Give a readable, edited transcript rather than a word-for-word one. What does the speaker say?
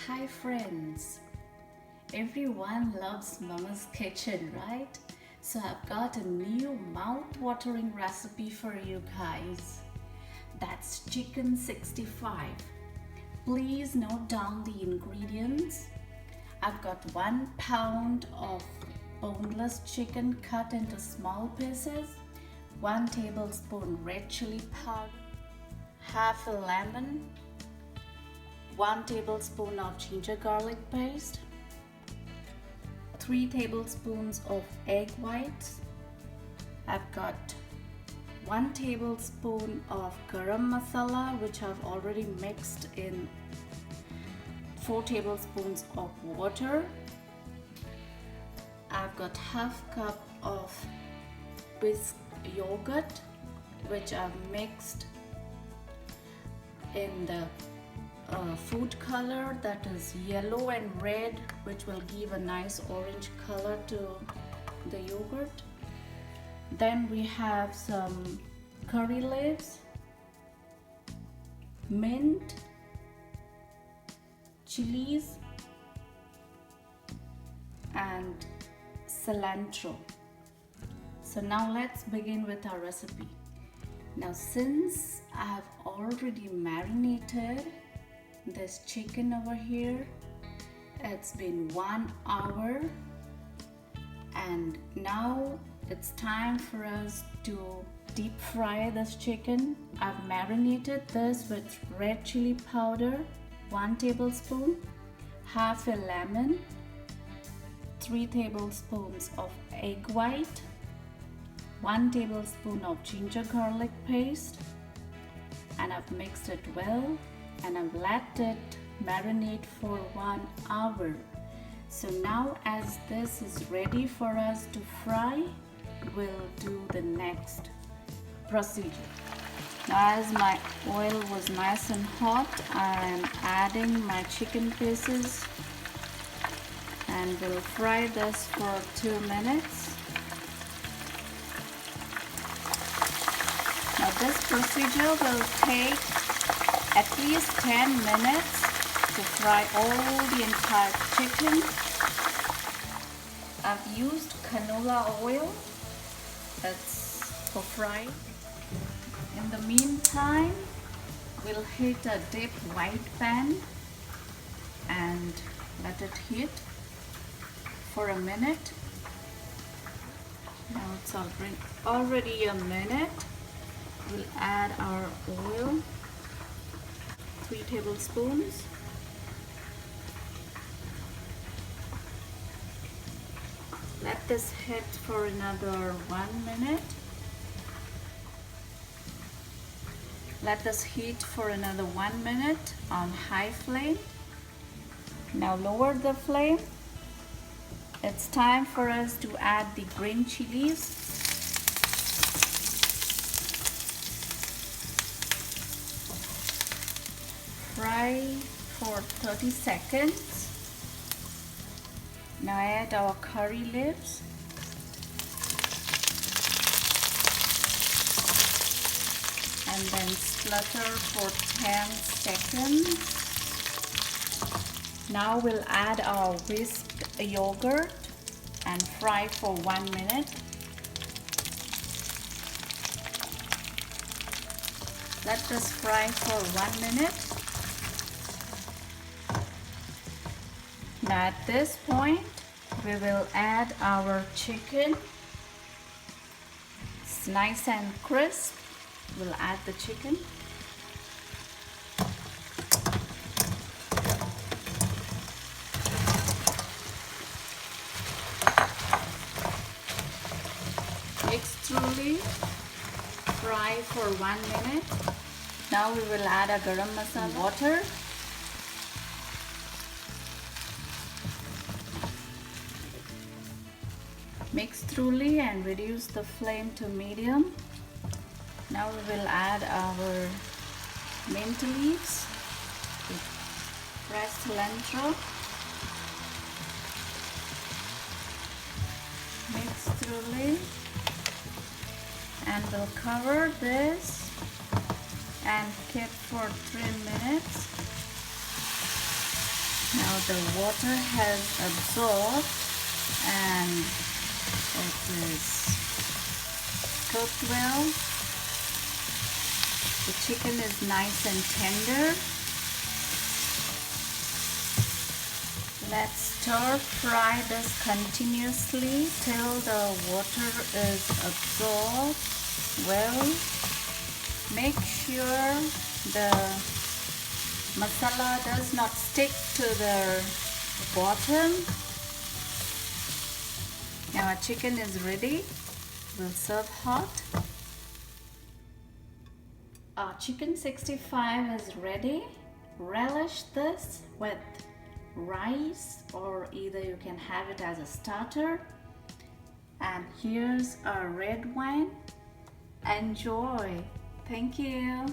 Hi friends, everyone loves Mama's Kitchen, right? So I've got a new mouth-watering recipe for you guys. That's chicken 65. Please note down the ingredients. I've got 1 pound of boneless chicken cut into small pieces, 1 tablespoon red chili powder, half a lemon, 1 tablespoon of ginger garlic paste, 3 tablespoons of egg whites. I've got 1 tablespoon of garam masala, which I've already mixed in 4 tablespoons of water. I've got half cup of bisque yogurt, which I've mixed in the food color, that is yellow and red, which will give a nice orange color to the yogurt. Then we have some curry leaves, mint, chilies, and cilantro. So now let's begin with our recipe. Now, since I have already marinated this chicken over here, it's been 1 hour, and now it's time for us to deep fry this chicken. I've marinated this with red chili powder, 1 tablespoon, half a lemon, 3 tablespoons of egg white, 1 tablespoon of ginger garlic paste, and I've mixed it well, and I've let it marinate for 1 hour. So now, as this is ready for us to fry, we'll do the next procedure. Now, as my oil was nice and hot, I am adding my chicken pieces, and we'll fry this for 2 minutes. Now, this procedure will take at least 10 minutes to fry all the entire chicken. I've used canola oil, that's for frying. In the meantime, we'll heat a deep white pan and let it heat for a minute. Now it's already a minute. We'll add our oil, 3 tablespoons. Let this heat for another 1 minute. Let this heat for another 1 minute on high flame. Now lower the flame. It's time for us to add the green chilies. Fry for 30 seconds. Now add our curry leaves. And then splatter for 10 seconds. Now we'll add our whisked yogurt and fry for 1 minute. Let this fry for 1 minute. Now at this point, we will add our chicken. It's nice and crisp. We'll add the chicken. Mix thoroughly. Fry for 1 minute. Now we will add a garam masala water. Mix thoroughly and reduce the flame to medium. Now we will add our mint leaves, fresh cilantro. Mix thoroughly, and we'll cover this and keep for 3 minutes. Now the water has absorbed and it is cooked well. The chicken is nice and tender. Let's stir fry this continuously till the water is absorbed well. Make sure the masala does not stick to the bottom. Now our chicken is ready. We'll serve hot. Our chicken 65 is ready. Relish this with rice, or either you can have it as a starter. And here's our red wine. Enjoy. Thank you.